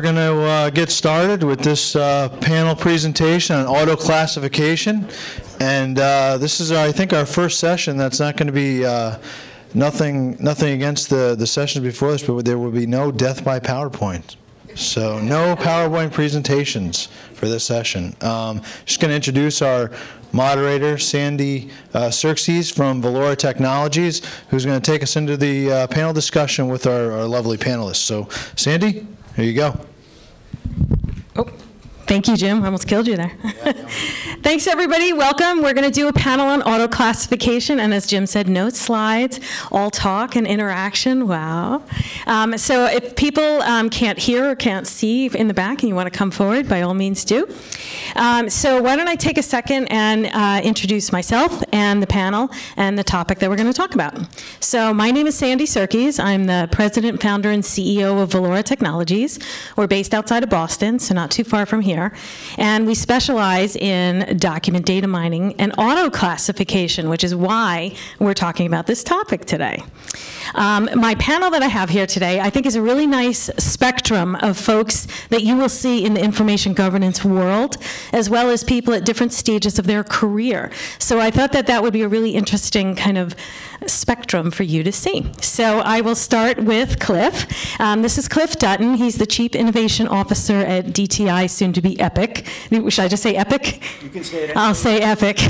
We're going to get started with this panel presentation on auto classification. And this is, I think, our first session. That's not going to be nothing against the sessions before this, but there will be no death by PowerPoint. So no PowerPoint presentations for this session. Just going to introduce our moderator, Sandy Serkes from Valora Technologies, who's going to take us into the panel discussion with our lovely panelists. So, Sandy, here you go. Oh, thank you, Jim. I almost killed you there. Thanks, everybody. Welcome. We're going to do a panel on auto classification, and as Jim said, no slides, all talk and interaction. Wow. So if people can't hear or can't see in the back and you want to come forward, by all means do. So why don't I take a second and introduce myself and the panel and the topic that we're going to talk about. So my name is Sandy Serkes. I'm the president, founder, and CEO of Valora Technologies. We're based outside of Boston, so not too far from here. And we specialize in document data mining and auto classification, which is why we're talking about this topic today. My panel that I have here today, I think, is a really nice spectrum of folks that you will see in the information governance world, as well as people at different stages of their career. So I thought that that would be a really interesting kind of spectrum for you to see. So I will start with Cliff. This is Cliff Dutton. He's the Chief Innovation Officer at DTI, soon to be Epiq. Should I just say Epiq? You can say it. I'll say Epiq.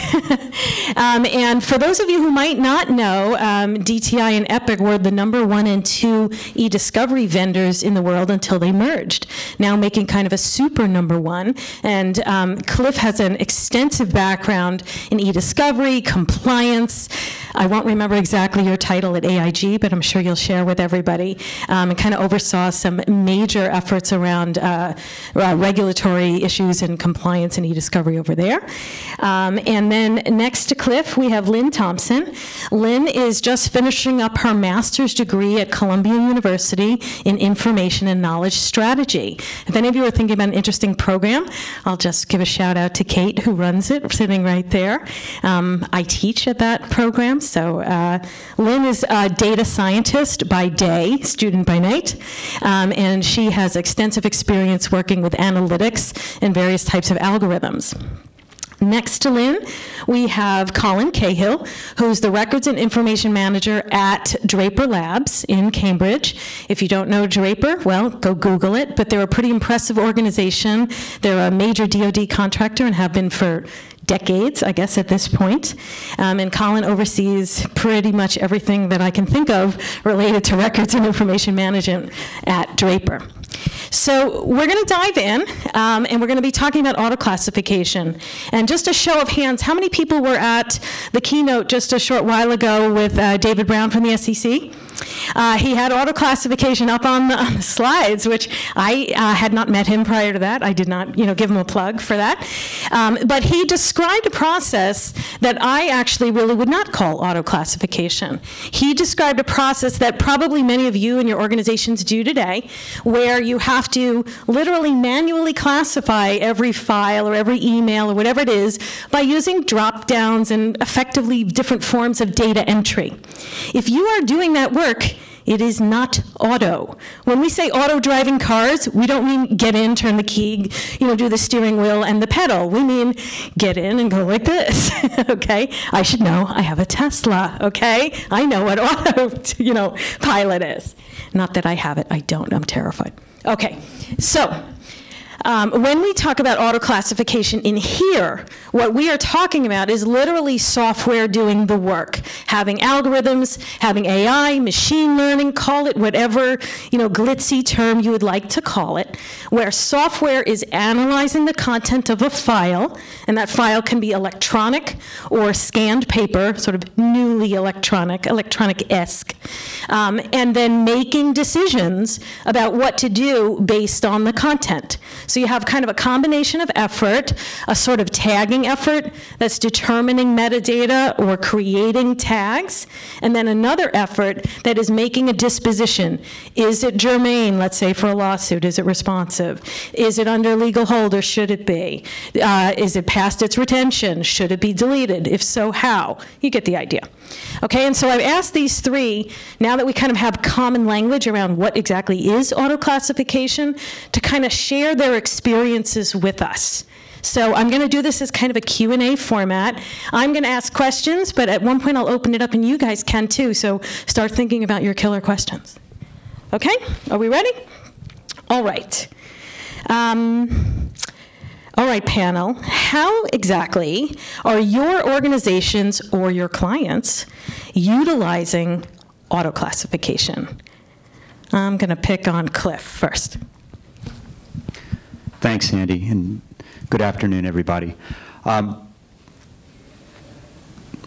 And for those of you who might not know, DTI and Epiq were the #1 and 2 e-discovery vendors in the world until they merged, now making kind of a super #1. And Cliff has an extensive background in e-discovery, compliance. I won't remember exactly your title at AIG, but I'm sure you'll share with everybody, and kind of oversaw some major efforts around regulatory issues and compliance and e-discovery over there. And then next to Cliff, we have Lynn Thompson. Lynn is just finishing up her master's degree at Columbia University in information and knowledge strategy. If any of you are thinking about an interesting program, I'll just give a shout out to Kate, who runs it, sitting right there. I teach at that program. So Lynn is a data scientist by day, student by night, and she has extensive experience working with analytics and various types of algorithms. Next to Lynn, we have Colin Cahill, who's the Records and Information Manager at Draper Labs in Cambridge. If you don't know Draper, well, go Google it, but they're a pretty impressive organization. They're a major DoD contractor and have been for decades, I guess, at this point. And Colin oversees pretty much everything that I can think of related to records and information management at Draper. So we're going to dive in, and we're going to be talking about auto classification. And just a show of hands, how many people were at the keynote just a short while ago with David Brown from the SEC? He had auto classification up on the slides, which I had not met him prior to that. I did not, give him a plug for that. But he described a process that I actually really would not call auto classification. He described a process that probably many of you and your organizations do today, where you have to literally manually classify every file or every email or whatever it is by using drop downs and effectively different forms of data entry. If you are doing that work, it is not auto. When we say auto driving cars, we don't mean get in, turn the key, do the steering wheel and the pedal. We mean get in and go like this, okay? I should know, I have a Tesla, okay? I know what auto, pilot is. Not that I have it, I don't, I'm terrified. Okay, so when we talk about auto classification in here, what we are talking about is literally software doing the work, having algorithms, having AI, machine learning, call it whatever glitzy term you would like to call it, where software is analyzing the content of a file, and that file can be electronic or scanned paper, sort of newly electronic-esque, and then making decisions about what to do based on the content. So you have kind of a combination of effort, a sort of tagging effort that's determining metadata or creating tags, and then another effort that is making a disposition. Is it germane, let's say, for a lawsuit? Is it responsive? Is it under legal hold, or should it be? Is it past its retention? Should it be deleted? If so, how? You get the idea. Okay, and so I've asked these three, now that we kind of have common language around what exactly is auto-classification, to kind of share their experiences with us. So I'm going to do this as kind of a Q&A format. I'm going to ask questions, but at one point I'll open it up and you guys can too, so start thinking about your killer questions. Okay, are we ready? All right. All right, panel, how exactly are your organizations or your clients utilizing auto-classification? I'm going to pick on Cliff first. Thanks, Sandy, and good afternoon, everybody. A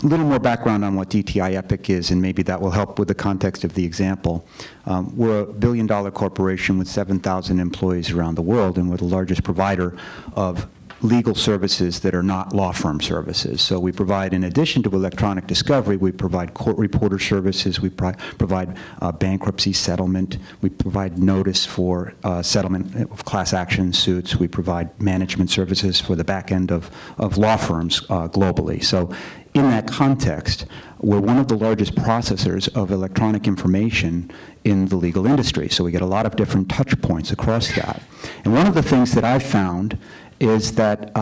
little more background on what DTI Epiq is, and maybe that will help with the context of the example. We're a billion-dollar corporation with 7,000 employees around the world, and we're the largest provider of legal services that are not law firm services. So we provide, in addition to electronic discovery, we provide court reporter services, we provide bankruptcy settlement, we provide notice for settlement of class action suits, we provide management services for the back end of law firms globally. So in that context, we're one of the largest processors of electronic information in the legal industry. So we get a lot of different touch points across that. And one of the things that I've found is that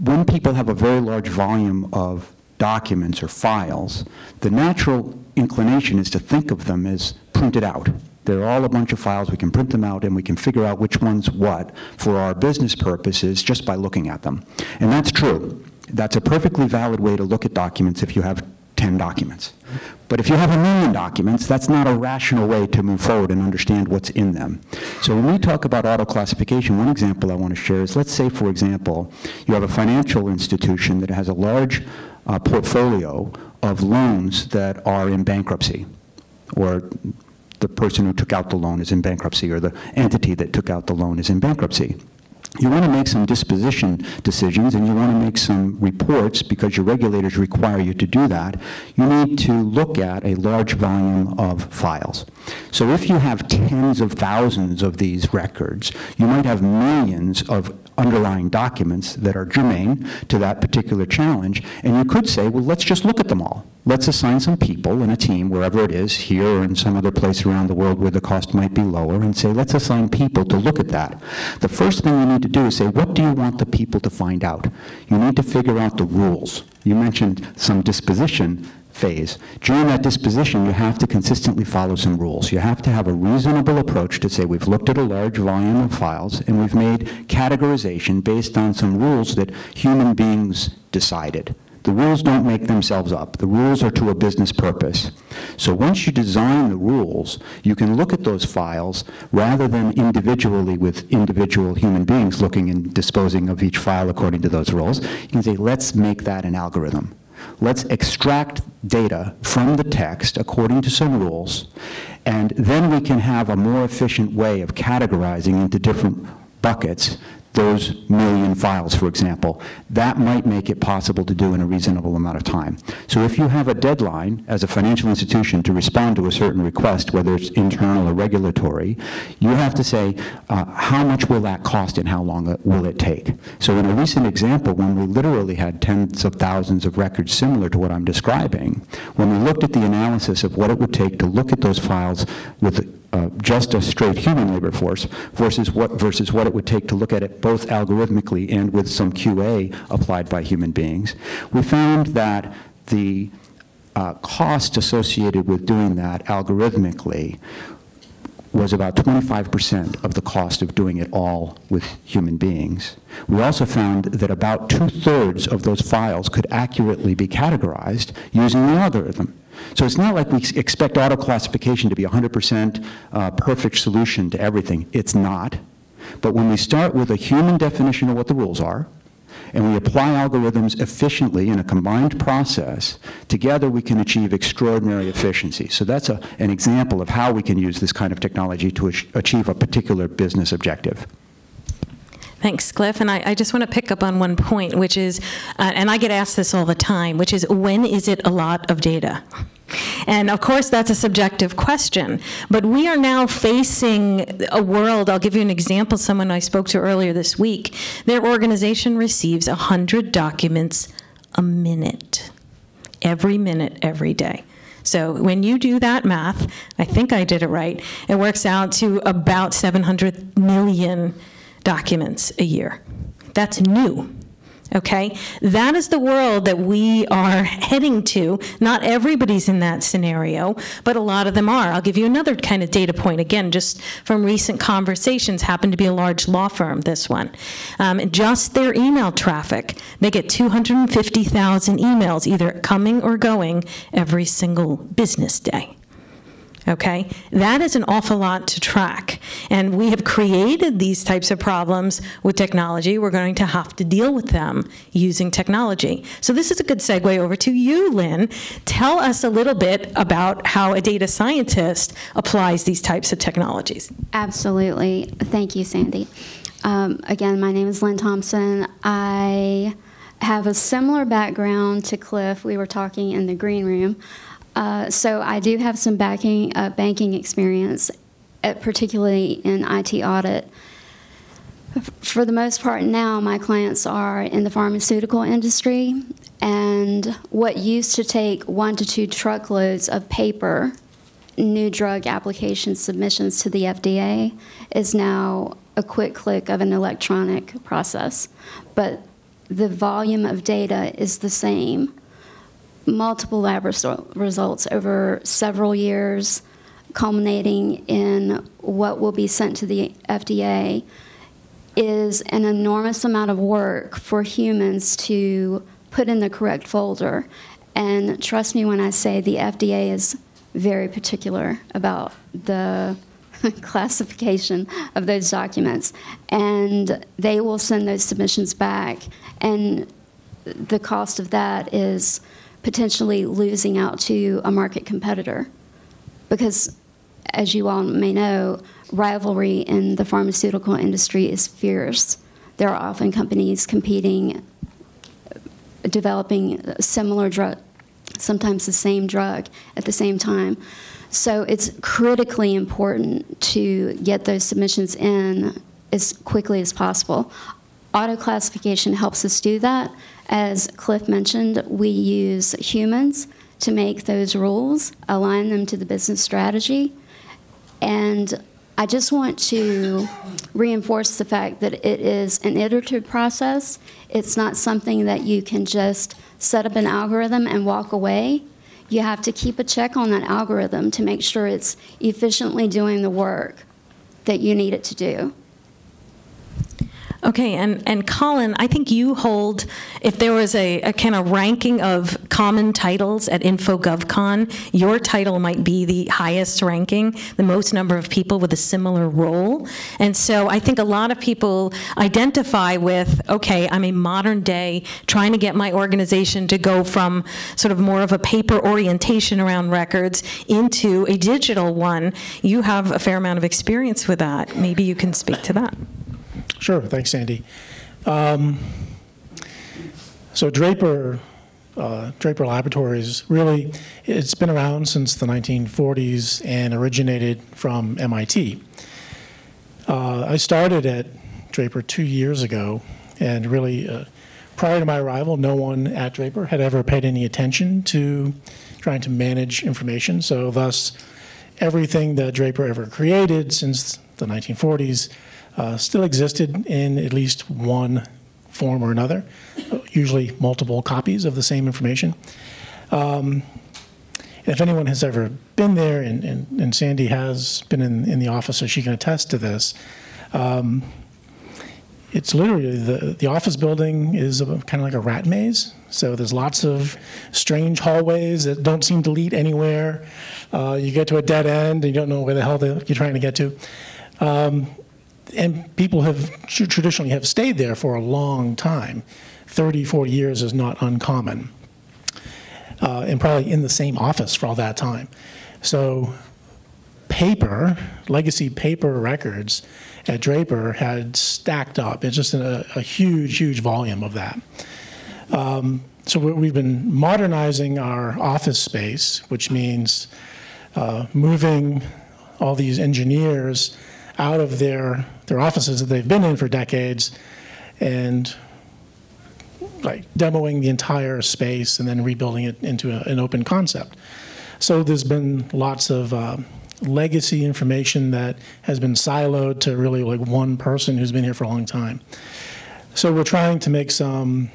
when people have a very large volume of documents or files, the natural inclination is to think of them as printed out. They're all a bunch of files. We can print them out and we can figure out which one's what for our business purposes just by looking at them. And that's true. That's a perfectly valid way to look at documents if you have 10 documents. But if you have 1 million documents, that's not a rational way to move forward and understand what's in them. So when we talk about auto-classification, one example I want to share is, let's say, for example, you have a financial institution that has a large portfolio of loans that are in bankruptcy, or the person who took out the loan is in bankruptcy, or the entity that took out the loan is in bankruptcy. You want to make some disposition decisions, and you want to make some reports because your regulators require you to do that. You need to look at a large volume of files. So if you have tens of thousands of these records, you might have millions of underlying documents that are germane to that particular challenge, and you could say, well, let's just look at them all. Let's assign some people in a team, wherever it is, here or in some other place around the world where the cost might be lower, and say, let's assign people to look at that. The first thing you need to do is say, what do you want the people to find out? You need to figure out the rules. You mentioned some disposition phase. During that disposition, you have to consistently follow some rules. You have to have a reasonable approach to say, we've looked at a large volume of files, and we've made categorization based on some rules that human beings decided. The rules don't make themselves up. The rules are to a business purpose. So once you design the rules, you can look at those files rather than individually with individual human beings looking and disposing of each file according to those rules. You can say, let's make that an algorithm. Let's extract data from the text according to some rules, and then we can have a more efficient way of categorizing into different buckets those million files, for example. That might make it possible to do in a reasonable amount of time. So if you have a deadline as a financial institution to respond to a certain request, whether it's internal or regulatory, you have to say, how much will that cost and how long will it take? So in a recent example, when we literally had tens of thousands of records similar to what I'm describing, when we looked at the analysis of what it would take to look at those files with just a straight human labor force versus what it would take to look at it both algorithmically and with some QA applied by human beings, we found that the cost associated with doing that algorithmically was about 25% of the cost of doing it all with human beings. We also found that about 2/3 of those files could accurately be categorized using the algorithm. So it's not like we expect auto-classification to be 100% perfect solution to everything. It's not. But when we start with a human definition of what the rules are, and we apply algorithms efficiently in a combined process, together we can achieve extraordinary efficiency. So that's an example of how we can use this kind of technology to achieve a particular business objective. Thanks, Cliff. And I just want to pick up on one point, which is, and I get asked this all the time, which is, when is it a lot of data? And of course, that's a subjective question. But we are now facing a world. I'll give you an example. Someone I spoke to earlier this week, their organization receives 100 documents a minute, every minute, every day. So when you do that math, I think I did it right, it works out to about 700 million documents a year. That's new. Okay? That is the world that we are heading to. Not everybody's in that scenario, but a lot of them are. I'll give you another kind of data point, again, just from recent conversations. Happened to be a large law firm, this one. Just their email traffic, they get 250,000 emails, either coming or going, every single business day. Okay? That is an awful lot to track. And we have created these types of problems with technology. We're going to have to deal with them using technology. So this is a good segue over to you, Lynn. Tell us a little bit about how a data scientist applies these types of technologies. Absolutely. Thank you, Sandy. Again, my name is Lynn Thompson. I have a similar background to Cliff. We were talking in the green room. So I do have some banking experience, particularly in IT audit. For the most part now, my clients are in the pharmaceutical industry, and what used to take 1 to 2 truckloads of paper, new drug application submissions to the FDA, is now a quick click of an electronic process. But the volume of data is the same. Multiple lab results over several years, culminating in what will be sent to the FDA, is an enormous amount of work for humans to put in the correct folder. And trust me when I say the FDA is very particular about the classification of those documents. And they will send those submissions back, and the cost of that is potentially losing out to a market competitor. Because, as you all may know, rivalry in the pharmaceutical industry is fierce. There are often companies competing, developing a similar drug, sometimes the same drug at the same time. So it's critically important to get those submissions in as quickly as possible. Auto-classification helps us do that. As Cliff mentioned, we use humans to make those rules, align them to the business strategy. And I just want to reinforce the fact that it is an iterative process. It's not something that you can just set up an algorithm and walk away. You have to keep a check on that algorithm to make sure it's efficiently doing the work that you need it to do. Okay, and Colin, I think you hold, if there was a kind of ranking of common titles at InfoGovCon, your title might be the highest ranking, the most number of people with a similar role. And so I think a lot of people identify with, okay, I'm a modern day trying to get my organization to go from sort of more of a paper orientation around records into a digital one. You have a fair amount of experience with that. Maybe you can speak to that. Sure, thanks, Sandy. So Draper Laboratories, really, it's been around since the 1940s and originated from MIT. I started at Draper 2 years ago, and really, prior to my arrival, no one at Draper had ever paid any attention to trying to manage information. So thus, everything that Draper ever created since the 1940s still existed in at least one form or another, usually multiple copies of the same information. If anyone has ever been there, and Sandy has been in the office, so she can attest to this, it's literally, the office building is kind of like a rat maze. So there's lots of strange hallways that don't seem to lead anywhere. You get to a dead end, and you don't know where the hell you're trying to get to. And people have traditionally have stayed there for a long time. 30, 40 years is not uncommon. And probably in the same office for all that time. So legacy paper records at Draper had stacked up. It's just a huge, huge volume of that. So we've been modernizing our office space, which means moving all these engineers out of their offices that they've been in for decades and like demoing the entire space and then rebuilding it into an open concept. So there's been lots of legacy information that has been siloed to really like one person who's been here for a long time. So we're trying to make some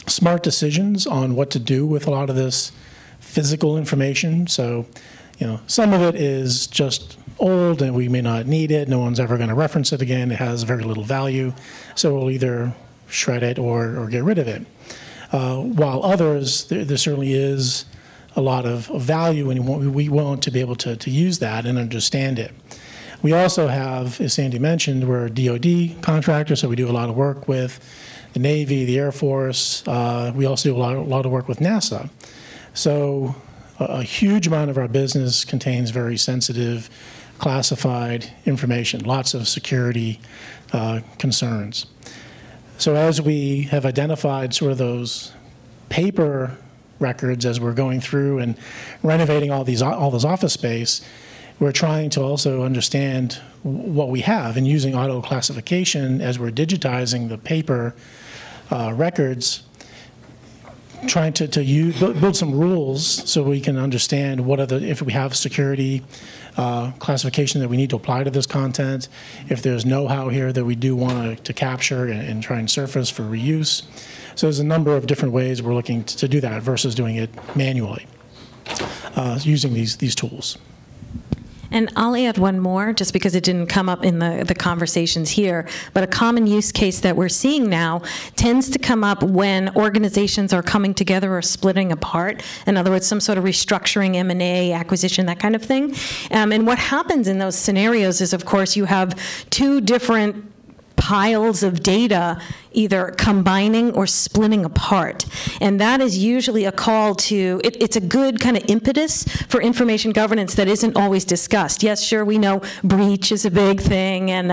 smart decisions on what to do with a lot of this physical information. So, some of it is just old and we may not need it. No one's ever going to reference it again. It has very little value. So we'll either shred it or get rid of it. While others, there certainly is a lot of value, and we want to be able to use that and understand it. We also have, as Sandy mentioned, we're a DoD contractor, so we do a lot of work with the Navy, the Air Force. We also do a lot of work with NASA. So a huge amount of our business contains very sensitive, classified information, lots of security concerns. So as we have identified sort of those paper records as we're going through and renovating all this office space, we're trying to also understand what we have, and using auto classification as we're digitizing the paper records, trying to build some rules so we can understand if we have security classification that we need to apply to this content, if there's know-how here that we do want to capture and try and surface for reuse. So there's a number of different ways we're looking to do that versus doing it manually using these tools. And I'll add one more, just because it didn't come up in the conversations here, but a common use case that we're seeing now tends to come up when organizations are coming together or splitting apart. In other words, some sort of restructuring, M&A, acquisition, that kind of thing. And what happens in those scenarios is, of course, you have two different piles of data either combining or splitting apart. And that is usually a call to, it's a good kind of impetus for information governance that isn't always discussed. Yes, sure, we know breach is a big thing, and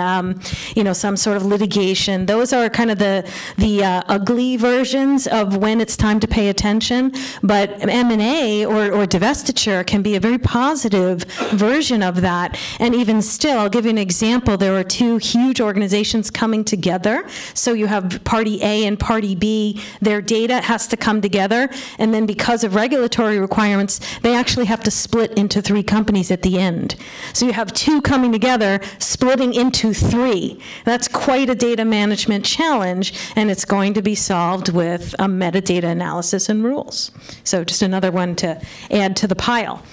some sort of litigation. Those are kind of the ugly versions of when it's time to pay attention. But M&A or divestiture can be a very positive version of that. And even still, I'll give you an example. There are two huge organizations coming together. So you have party A and party B. Their data has to come together, and then because of regulatory requirements, they actually have to split into 3 companies at the end. So you have 2 coming together, splitting into 3. That's quite a data management challenge, and it's going to be solved with a metadata analysis and rules. So just another one to add to the pile.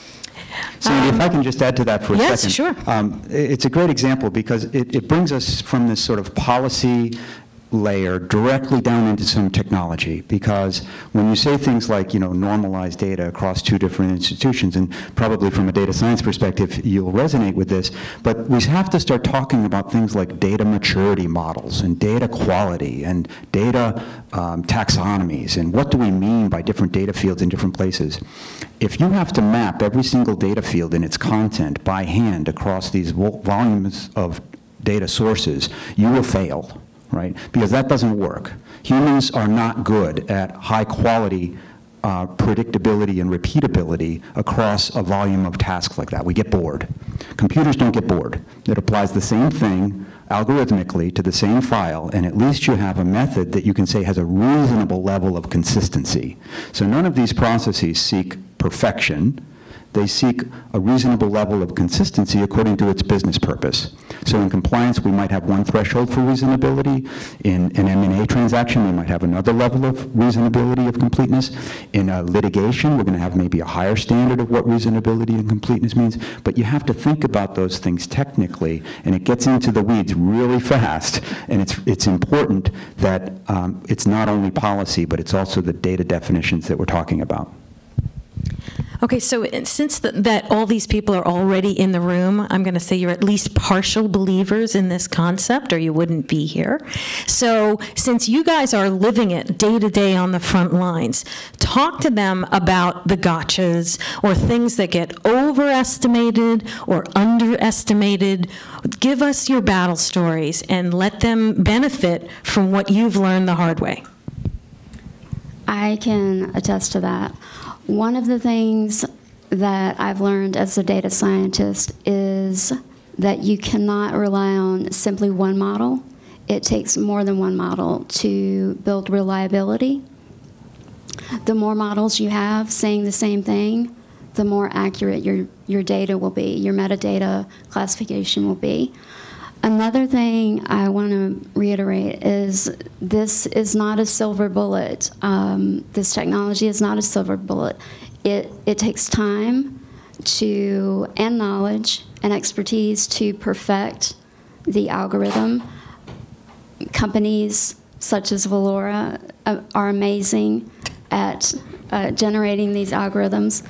Sandy, if I can just add to that for a second. Yes, sure. It's a great example because it brings us from this sort of policy layer directly down into some technology, because when you say things like, normalize data across 2 different institutions, and probably from a data science perspective, you'll resonate with this, but we have to start talking about things like data maturity models and data quality and data taxonomies, and what do we mean by different data fields in different places. If you have to map every single data field and its content by hand across these volumes of data sources, you will fail. Right? Because that doesn't work. Humans are not good at high quality predictability and repeatability across a volume of tasks like that. We get bored. Computers don't get bored. It applies the same thing algorithmically to the same file, and at least you have a method that you can say has a reasonable level of consistency. So none of these processes seek perfection. They seek a reasonable level of consistency according to its business purpose. So in compliance, we might have one threshold for reasonability. In an M&A transaction, we might have another level of reasonability of completeness. In a litigation, we're going to have maybe a higher standard of what reasonability and completeness means. But you have to think about those things technically, and it gets into the weeds really fast. And it's important that it's not only policy, but it's also the data definitions that we're talking about. Okay, so since that all these people are already in the room, I'm going to say you're at least partial believers in this concept, or you wouldn't be here. So since you guys are living it day to day on the front lines, talk to them about the gotchas or things that get overestimated or underestimated. Give us your battle stories and let them benefit from what you've learned the hard way. I can attest to that. One of the things that I've learned as a data scientist is that you cannot rely on simply one model. It takes more than one model to build reliability. The more models you have saying the same thing, the more accurate your data will be, your metadata classification will be. Another thing I want to reiterate is this is not a silver bullet. This technology is not a silver bullet. It takes time and knowledge and expertise to perfect the algorithm. Companies such as Valora are amazing at generating these algorithms,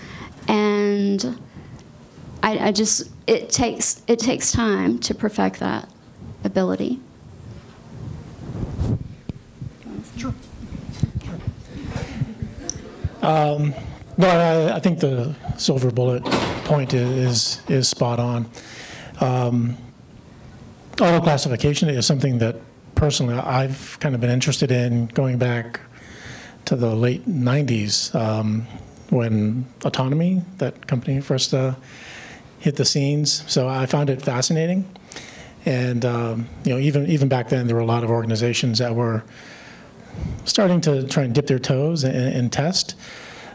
and it takes time to perfect that ability. Sure. No, I think the silver bullet point is spot on. Auto-classification is something that personally I've kind of been interested in going back to the late 90s when Autonomy, that company, first hit the scenes. So I found it fascinating. And even back then, there were a lot of organizations that were starting to try and dip their toes and test.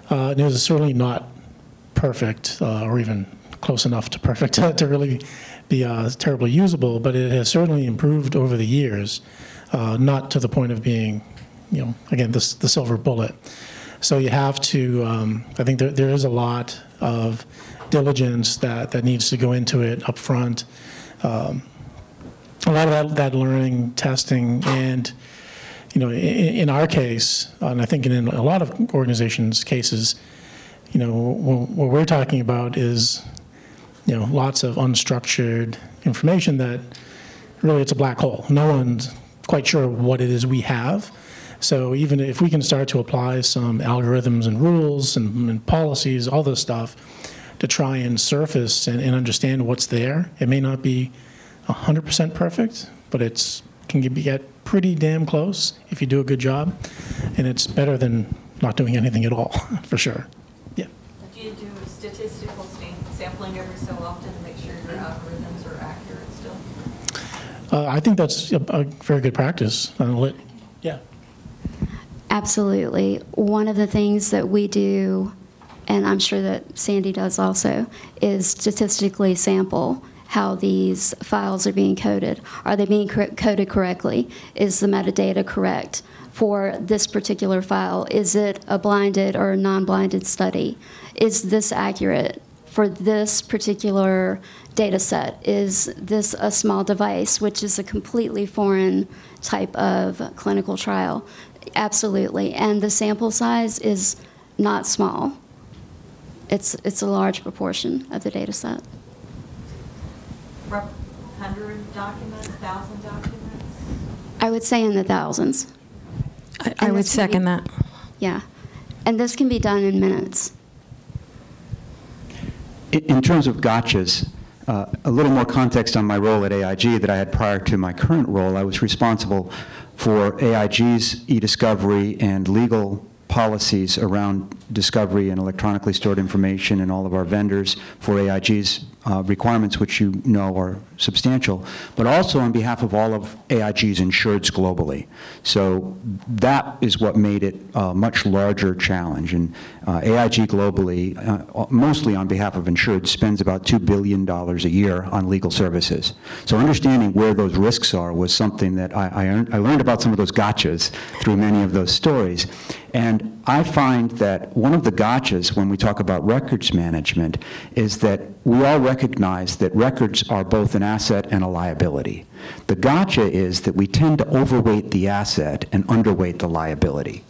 It was certainly not perfect or even close enough to perfect to really be terribly usable, but it has certainly improved over the years, not to the point of being, again, the silver bullet. So you have to, I think there is a lot of diligence that needs to go into it up front. A lot of that learning, testing, and in our case, and I think in a lot of organizations' cases, what we're talking about is lots of unstructured information that really it's a black hole. No one's quite sure what it is we have. So even if we can start to apply some algorithms and rules and policies, all this stuff, to try and surface and understand what's there, it may not be 100% perfect, but it can get pretty damn close if you do a good job, and it's better than not doing anything at all, for sure. Yeah. Do you do statistical sampling every so often to make sure your algorithms are accurate still? I think that's a very good practice. Yeah. Absolutely. One of the things that we do, and I'm sure that Sandy does also, is statistically sample how these files are being coded. Are they being coded correctly? Is the metadata correct for this particular file? Is it a blinded or a non-blinded study? Is this accurate for this particular data set? Is this a small device, which is a completely foreign type of clinical trial? Absolutely. And the sample size is not small. It's a large proportion of the data set. 100 documents, 1,000 documents? I would say in the thousands. I would second that. Yeah. And this can be done in minutes. In terms of gotchas, a little more context on my role at AIG that I had prior to my current role. I was responsible for AIG's e-discovery and legal policies around discovery and electronically stored information, and all of our vendors for AIG's requirements, which are substantial, but also on behalf of all of AIG's insureds globally. So that is what made it a much larger challenge. And AIG globally, mostly on behalf of insureds, spends about $2 billion a year on legal services. So understanding where those risks are was something that I learned about some of those gotchas through many of those stories. And I find that one of the gotchas when we talk about records management is that we all recognize that records are both an asset and a liability. The gotcha is that we tend to overweight the asset and underweight the liability.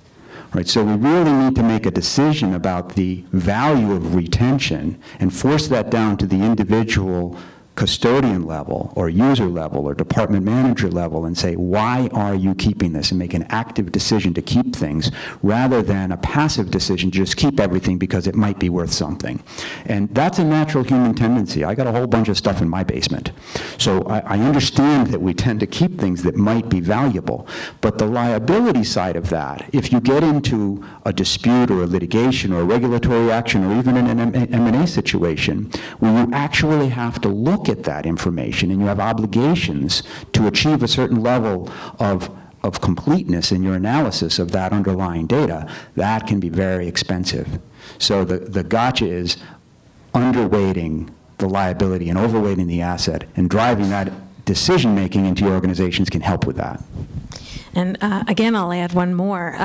Right, so we really need to make a decision about the value of retention and force that down to the individual custodian level or user level or department manager level and say, why are you keeping this, and make an active decision to keep things rather than a passive decision to just keep everything because it might be worth something. And that's a natural human tendency. I got a whole bunch of stuff in my basement. So I understand that we tend to keep things that might be valuable, but the liability side of that, if you get into a dispute or a litigation or a regulatory action or even in an M&A situation where you actually have to look at that information and you have obligations to achieve a certain level of completeness in your analysis of that underlying data, that can be very expensive. So the gotcha is underweighting the liability and overweighting the asset, and driving that decision-making into your organizations can help with that. And again, I'll add one more.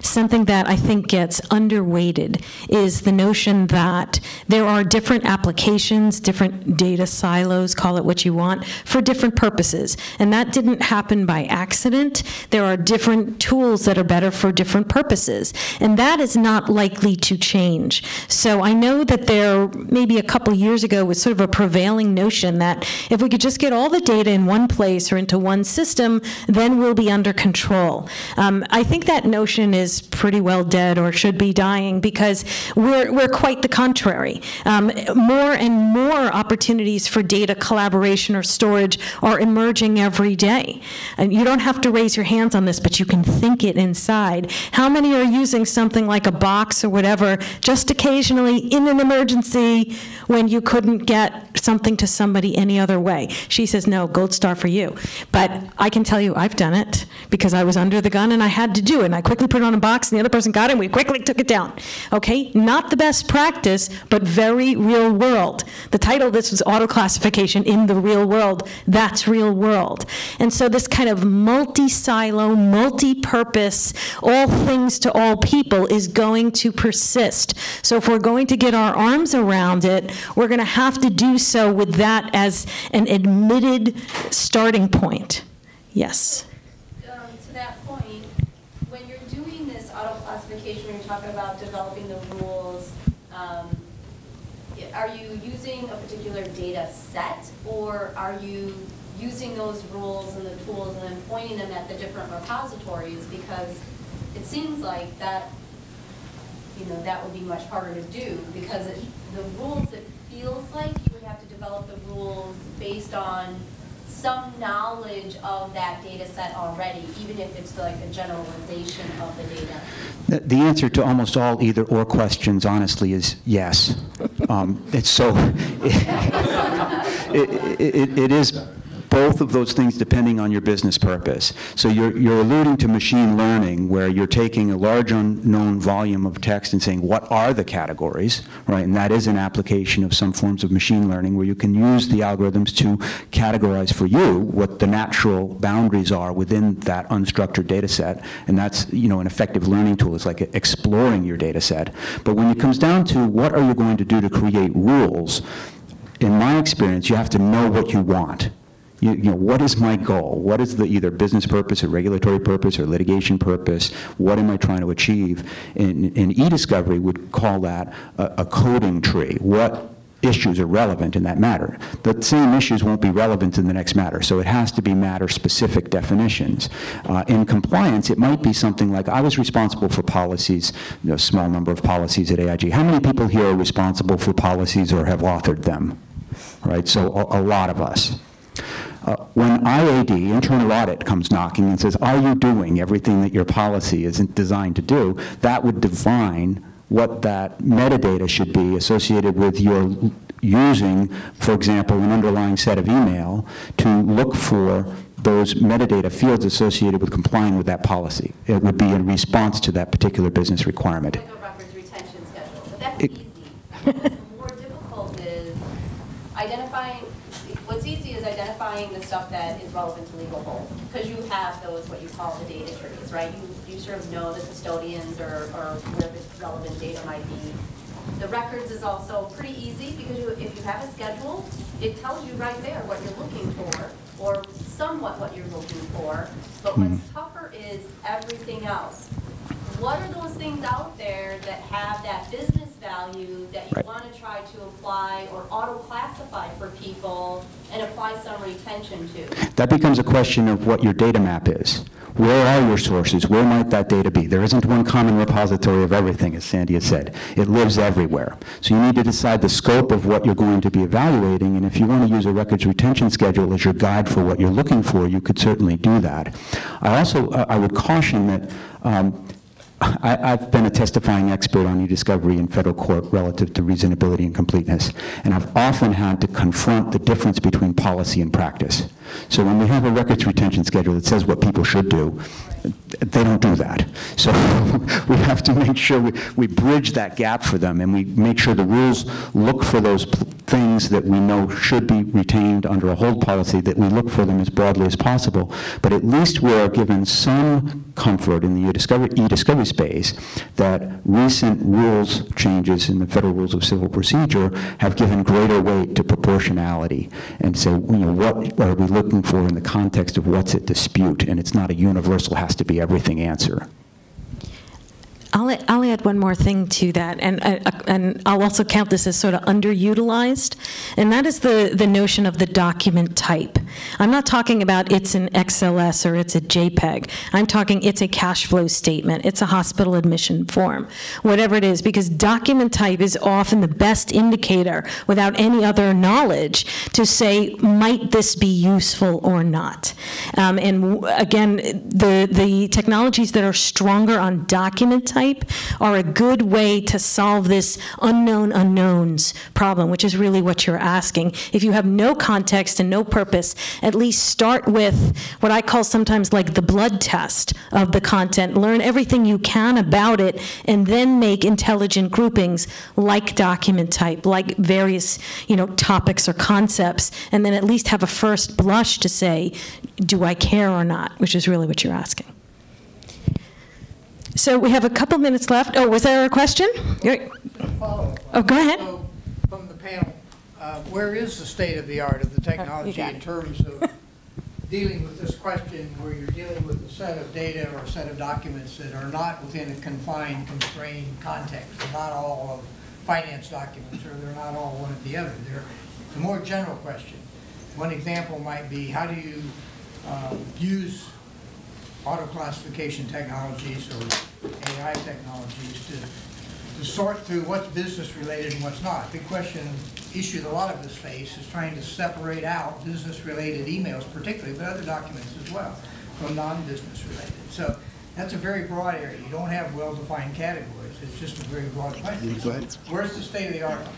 Something that I think gets underweighted is the notion that there are different applications, different data silos, call it what you want, for different purposes. And that didn't happen by accident. There are different tools that are better for different purposes. And that is not likely to change. So I know that there, maybe a couple years ago, was sort of a prevailing notion that if we could just get all the data in one place or into one system, then we'll be under control. I think that notion is pretty well dead, or should be dying, because we're quite the contrary. More and more opportunities for data collaboration or storage are emerging every day. And you don't have to raise your hands on this, but you can think it inside. How many are using something like a box or whatever just occasionally in an emergency when you couldn't get something to somebody any other way? She says, no, gold star for you. But I can tell you I've done it, because I was under the gun and I had to do it. And I quickly put it on a box and the other person got it and we quickly took it down. Okay, not the best practice, but very real world. The title of this was Auto-Classification in the Real World. That's real world. And so this kind of multi-silo, multi-purpose, all things to all people is going to persist. So if we're going to get our arms around it, we're going to have to do so with that as an admitted starting point. Yes. To that point, when you're doing this auto-classification, when you're talking about developing the rules, are you using a particular data set, or are you using those rules and the tools and then pointing them at the different repositories? Because it seems like that, that would be much harder to do, because the rules, it feels like you would have to develop the rules based on some knowledge of that data set already, even if it's like a generalization of the data? The answer to almost all either-or questions, honestly, is yes. It's so, it is both of those things depending on your business purpose. So you're alluding to machine learning, where you're taking a large unknown volume of text and saying, what are the categories, right? And that is an application of some forms of machine learning, where you can use the algorithms to categorize for you what the natural boundaries are within that unstructured data set. And that's, an effective learning tool. It's like exploring your data set. But when it comes down to what are you going to do to create rules, in my experience, you have to know what you want. What is my goal? What is the either business purpose or regulatory purpose or litigation purpose? What am I trying to achieve? And e-discovery would call that a coding tree. What issues are relevant in that matter? The same issues won't be relevant in the next matter, so it has to be matter-specific definitions. In compliance, it might be something like, I was responsible for policies, a small number of policies at AIG. How many people here are responsible for policies or have authored them? Right, so a lot of us. When IAD, internal audit, comes knocking and says, are you doing everything that your policy isn't designed to do, that would define what that metadata should be associated with your using, for example, an underlying set of email to look for those metadata fields associated with complying with that policy. It would be in response to that particular business requirement. Like a records retention schedule, but that's easy. What's more difficult is identifying. What's easy is identifying the stuff that is relevant to legal hold, because you have those, what you call the data trees, right? You sort of know the custodians or where the relevant data might be. The records is also pretty easy, because if you have a schedule, it tells you right there what you're looking for, or somewhat what you're looking for. But what's tougher is everything else. what are those things out there that have that business value that you Right. want to try to apply or auto-classify for people and apply some retention to? That becomes a question of what your data map is. Where are your sources? Where might that data be? There isn't one common repository of everything, as Sandy has said. It lives everywhere. So you need to decide the scope of what you're going to be evaluating, and if you want to use a records retention schedule as your guide for what you're looking for, you could certainly do that. I would caution that I've been a testifying expert on e-discovery in federal court relative to reasonability and completeness, and I've often had to confront the difference between policy and practice. So when we have a records retention schedule that says what people should do, they don't do that. So we have to make sure we bridge that gap for them, and we make sure the rules look for those things that we know should be retained under a hold policy, that we look for them as broadly as possible. But at least we're given some comfort in the e-discovery space that recent rules changes in the Federal Rules of Civil Procedure have given greater weight to proportionality, and so, what are we looking for in the context of what's at dispute, and it's not a universal has to be everything answer. I'll add one more thing to that, and I'll also count this as sort of underutilized, and that is the notion of the document type. I'm not talking about it's an XLS or it's a JPEG. I'm talking it's a cash flow statement, it's a hospital admission form, whatever it is, because document type is often the best indicator without any other knowledge to say, might this be useful or not? And again, the technologies that are stronger on document type are a good way to solve this unknown unknowns problem, which is really what you're asking. If you have no context and no purpose, at least start with what I call sometimes like the blood test of the content. Learn everything you can about it, and then make intelligent groupings like document type, like various topics or concepts, and then at least have a first blush to say, do I care or not, which is really what you're asking. So we have a couple minutes left. Oh, was there a question? Oh, go ahead. So, from the panel, where is the state of the art of the technology in terms of dealing with this question where you're dealing with a set of data or a set of documents that are not within a confined, constrained context? They're not all of finance documents, or they're not all one or the other. They're a more general question. One example might be, how do you use auto-classification technologies or AI technologies to sort through what's business related and what's not? Big question, issue that a lot of us face is trying to separate out business related emails particularly, but other documents as well, from non-business related. So that's a very broad area. You don't have well-defined categories. It's just a very broad question. Go ahead. Where's the state of the art on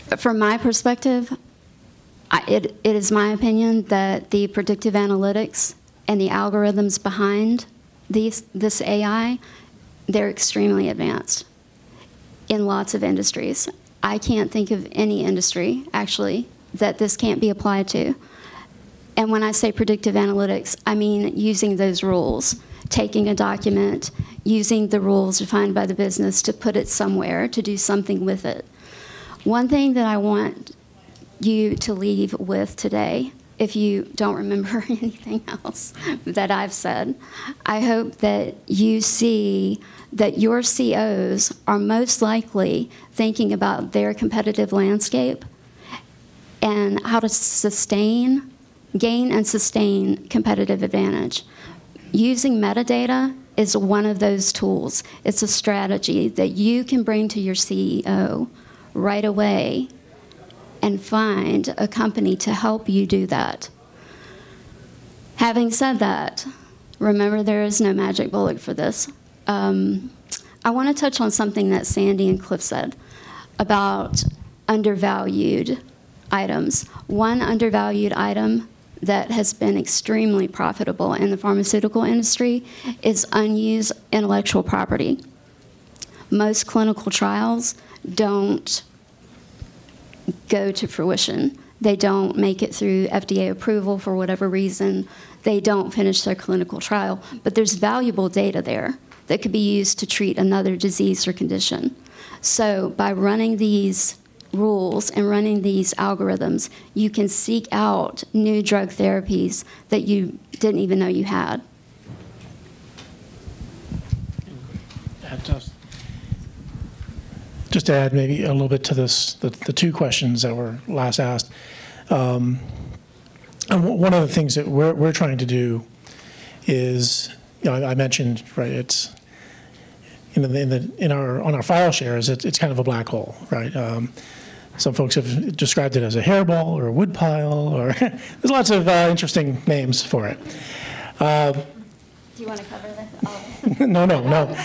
that? From my perspective, it is my opinion that the predictive analytics and the algorithms behind this AI, they're extremely advanced in lots of industries. I can't think of any industry, actually, that this can't be applied to. And when I say predictive analytics, I mean using those rules, taking a document, using the rules defined by the business to put it somewhere, to do something with it. One thing that I want you to leave with today, if you don't remember anything else that I've said, I hope that you see that your COs are most likely thinking about their competitive landscape and how to gain and sustain competitive advantage. Using metadata is one of those tools. It's a strategy that you can bring to your CEO right away and find a company to help you do that. Having said that, remember there is no magic bullet for this. I want to touch on something that Sandy and Cliff said about undervalued items. One undervalued item that has been extremely profitable in the pharmaceutical industry is unused intellectual property. Most clinical trials don't go to fruition. They don't make it through FDA approval for whatever reason. They don't finish their clinical trial. But there's valuable data there that could be used to treat another disease or condition. So by running these rules and running these algorithms, you can seek out new drug therapies that you didn't even know you had. just to add maybe a little bit to this, the two questions that were last asked. And one of the things that we're trying to do is, I mentioned, right, it's on our file shares, it's kind of a black hole, right? Some folks have described it as a hairball or a woodpile, or there's lots of interesting names for it. Do you want to cover this? No.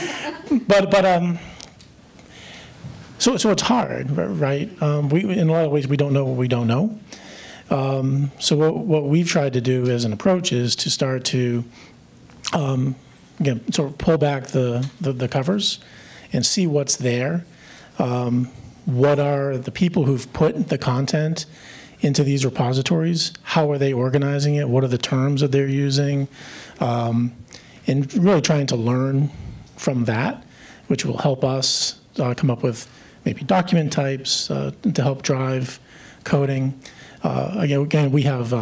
So it's hard, right? In a lot of ways, we don't know what we don't know. So what we've tried to do as an approach is to start to, again, sort of pull back the covers and see what's there. What are the people who've put the content into these repositories? How are they organizing it? What are the terms that they're using? And really trying to learn from that, which will help us come up with maybe document types to help drive coding. Again, we have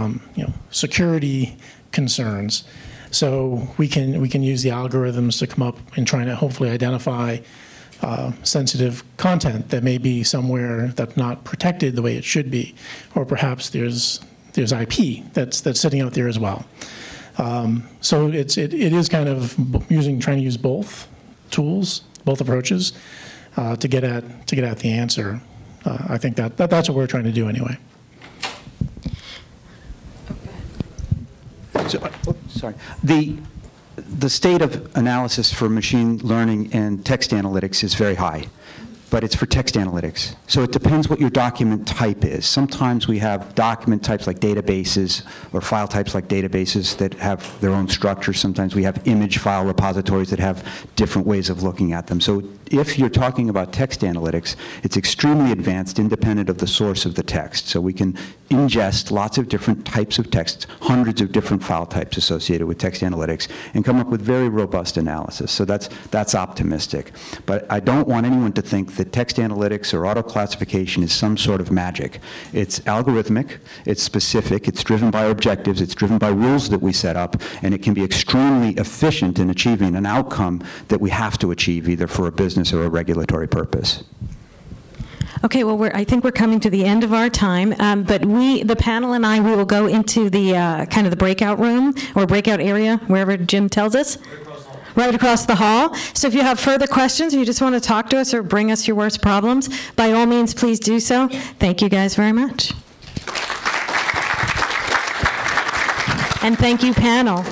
security concerns, so we can use the algorithms to come up and try to hopefully identify sensitive content that may be somewhere that's not protected the way it should be, or perhaps there's IP that's sitting out there as well. So it is kind of trying to use both tools, both approaches, to get at the answer. I think that's what we're trying to do anyway. Sorry. The state of analysis for machine learning and text analytics is very high, but it's for text analytics. So it depends what your document type is. Sometimes we have document types like databases or file types like databases that have their own structure. Sometimes we have image file repositories that have different ways of looking at them. So if you're talking about text analytics, it's extremely advanced, independent of the source of the text. So we can ingest lots of different types of text, hundreds of different file types associated with text analytics, and come up with very robust analysis. So that's optimistic. But I don't want anyone to think that text analytics or auto-classification is some sort of magic. It's algorithmic, it's specific, it's driven by objectives, it's driven by rules that we set up, and it can be extremely efficient in achieving an outcome that we have to achieve either for a business or a regulatory purpose. Okay, well, I think we're coming to the end of our time, but the panel and I, we will go into the kind of the breakout room or breakout area, wherever Jim tells us. Right across the hall. So if you have further questions or you just want to talk to us or bring us your worst problems, by all means, please do so. Thank you guys very much. And thank you, panel.